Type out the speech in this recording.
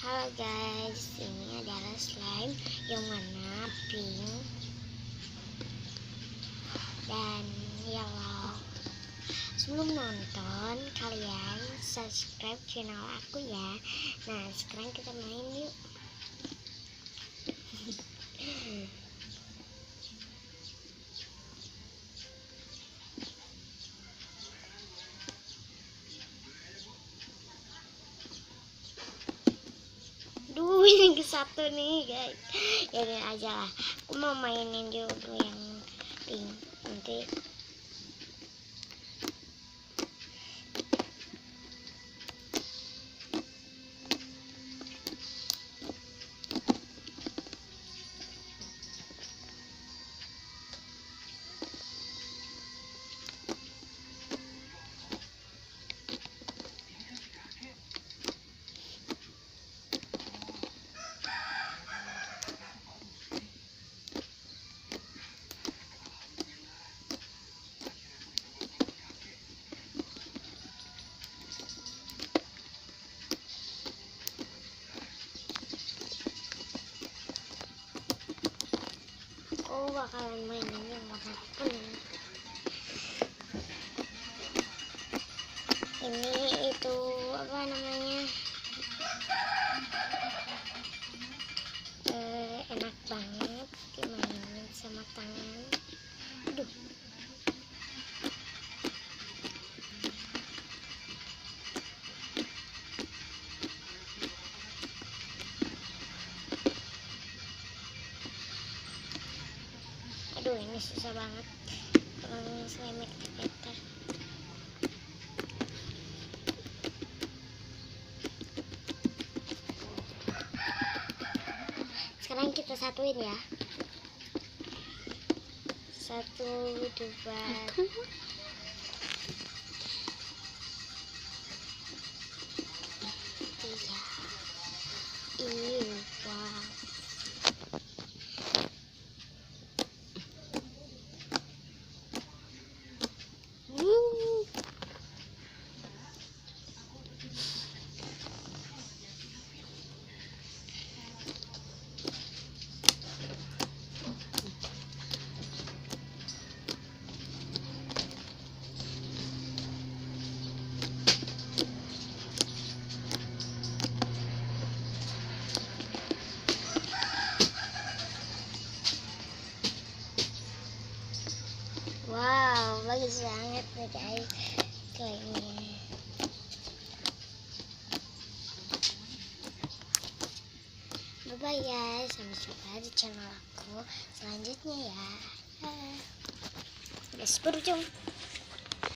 Halo guys, ini adalah slime yang warna pink dan yellow. Sebelum nonton, kalian subscribe channel aku ya. Nah, sekarang kita main yuk. Duh, yang ke satu nih guys. Ya udah aja lah. Aku mau mainin dulu yang pink. Nanti aku bakalan mainin yang warna kuning. Ini itu apa namanya? Enak banget dimainin sama tangan. Aduh. Aduh, ini susah banget kalau slime activator. Sekarang kita satuin ya. 1, 2, 3. Wow. Wow, bagus banget nih guys slime-nya. Bye bye guys, sampai jumpa di channel aku selanjutnya ya. Guys, berjumpa.